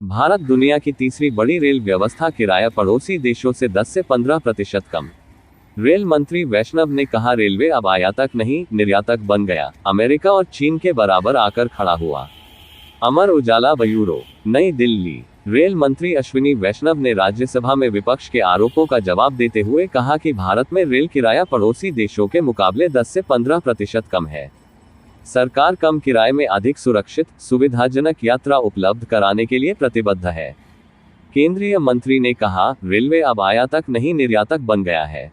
भारत दुनिया की तीसरी बड़ी रेल व्यवस्था, किराया पड़ोसी देशों से 10 से 15% कम। रेल मंत्री वैष्णव ने कहा, रेलवे अब आयातक नहीं निर्यातक बन गया, अमेरिका और चीन के बराबर आकर खड़ा हुआ। अमर उजाला ब्यूरो, नई दिल्ली। रेल मंत्री अश्विनी वैष्णव ने राज्यसभा में विपक्ष के आरोपों का जवाब देते हुए कहा कि भारत में रेल किराया पड़ोसी देशों के मुकाबले 10 से 15% कम है। सरकार कम किराए में अधिक सुरक्षित, सुविधाजनक यात्रा उपलब्ध कराने के लिए प्रतिबद्ध है। केंद्रीय मंत्री ने कहा, रेलवे अब आयातक नहीं निर्यातक बन गया है।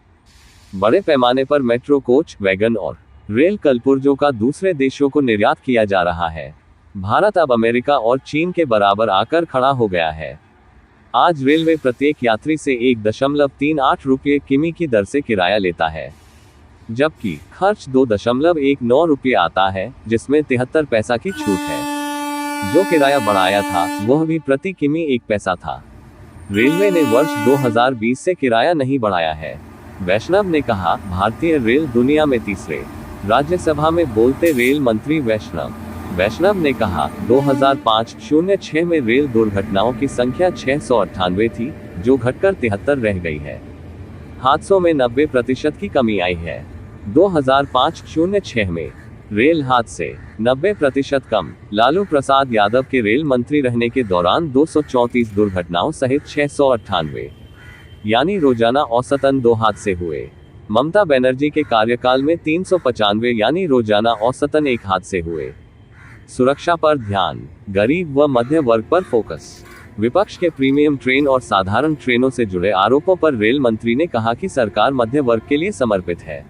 बड़े पैमाने पर मेट्रो कोच, वैगन और रेल कलपुर्जों का दूसरे देशों को निर्यात किया जा रहा है। भारत अब अमेरिका और चीन के बराबर आकर खड़ा हो गया है। आज रेलवे प्रत्येक यात्री से 1.38 रुपये किमी की दर से किराया लेता है, जबकि खर्च 2.19 रुपये आता है, जिसमें 73 पैसा की छूट है। जो किराया बढ़ाया था वह भी प्रति किमी 1 पैसा था। रेलवे ने वर्ष 2020 से किराया नहीं बढ़ाया है। वैष्णव ने कहा, भारतीय रेल दुनिया में तीसरे। राज्यसभा में बोलते रेल मंत्री वैष्णव ने कहा, 2005-06 में रेल दुर्घटनाओं की संख्या 698 थी, जो घटकर 73 रह गई है। हादसों में 90% की कमी आई है। 2005-06 में रेल हादसे 90% कम। लालू प्रसाद यादव के रेल मंत्री रहने के दौरान 234 दुर्घटनाओं सहित 698, यानी रोजाना औसतन 2 हादसे हुए। ममता बनर्जी के कार्यकाल में 395, यानी रोजाना औसतन 1 हादसे हुए। सुरक्षा पर ध्यान, गरीब व मध्य वर्ग पर फोकस। विपक्ष के प्रीमियम ट्रेन और साधारण ट्रेनों से जुड़े आरोपों पर रेल मंत्री ने कहा कि सरकार मध्य वर्ग के लिए समर्पित है।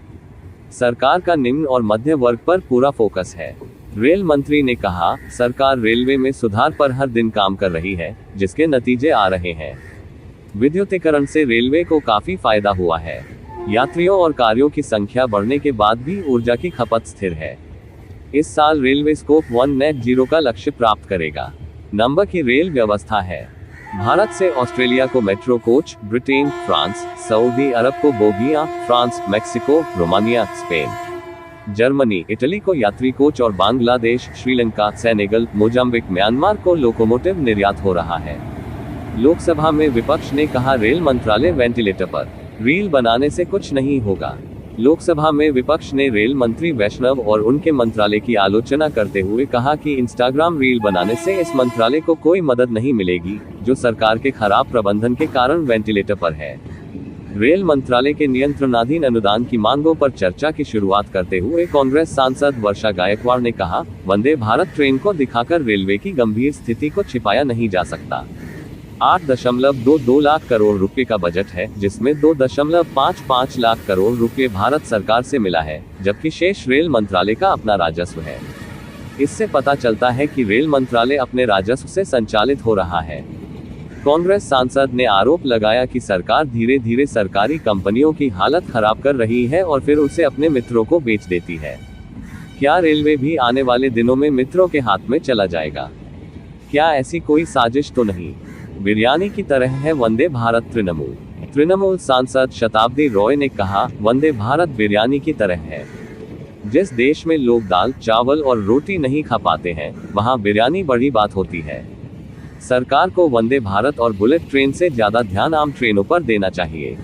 सरकार का निम्न और मध्य वर्ग पर पूरा फोकस है। रेल मंत्री ने कहा, सरकार रेलवे में सुधार पर हर दिन काम कर रही है, जिसके नतीजे आ रहे हैं। विद्युतीकरण से रेलवे को काफी फायदा हुआ है। यात्रियों और कार्यों की संख्या बढ़ने के बाद भी ऊर्जा की खपत स्थिर है। इस साल रेलवे स्कोप 1 नेट जीरो का लक्ष्य प्राप्त करेगा। नंबर की रेल व्यवस्था है। भारत से ऑस्ट्रेलिया को metro coach, Britain, France, Saudi Arab को बोगियां, France, Mexico, Romania, Spain, Germany, Italy को यात्री कोच और Bangladesh, Sri Lanka, Senegal, Mozambique, Myanmar को लोकोमोटिव निर्यात हो रहा है। लोकसभा में विपक्ष ने कहा, रेल मंत्रालय वेंटिलेटर पर। रील बनाने से कुछ नहीं होगा। लोकसभा में विपक्ष ने रेल मंत्री वैष्णव और उनके मंत्रालय की आलोचना करते हुए कहा कि इंस्टाग्राम रील बनाने से इस मंत्रालय को कोई मदद नहीं मिलेगी, जो सरकार के खराब प्रबंधन के कारण वेंटिलेटर पर है। रेल मंत्रालय के नियंत्रणाधीन अनुदान की मांगों पर चर्चा की शुरुआत करते हुए कांग्रेस सांसद वर्षा गायकवाड़ ने कहा, वंदे भारत ट्रेन को दिखाकर रेलवे की गंभीर स्थिति को छिपाया नहीं जा सकता। 8.22 लाख करोड़ रुपए का बजट है, जिसमें 2.55 लाख करोड़ रुपए भारत सरकार से मिला है, जबकि शेष रेल मंत्रालय का अपना राजस्व है। इससे पता चलता है कि रेल मंत्रालय अपने राजस्व से संचालित हो रहा है। कांग्रेस सांसद ने आरोप लगाया कि सरकार धीरे धीरे सरकारी कंपनियों की हालत खराब कर रही है और फिर उसे अपने मित्रों को बेच देती है। क्या रेलवे भी आने वाले दिनों में मित्रों के हाथ में चला जाएगा? क्या ऐसी कोई साजिश तो नहीं? बिरयानी की तरह है वंदे भारत। तृणमूल सांसद शताब्दी रॉय ने कहा, वंदे भारत बिरयानी की तरह है। जिस देश में लोग दाल, चावल और रोटी नहीं खा पाते हैं, वहां बिरयानी बड़ी बात होती है। सरकार को वंदे भारत और बुलेट ट्रेन से ज्यादा ध्यान आम ट्रेनों पर देना चाहिए।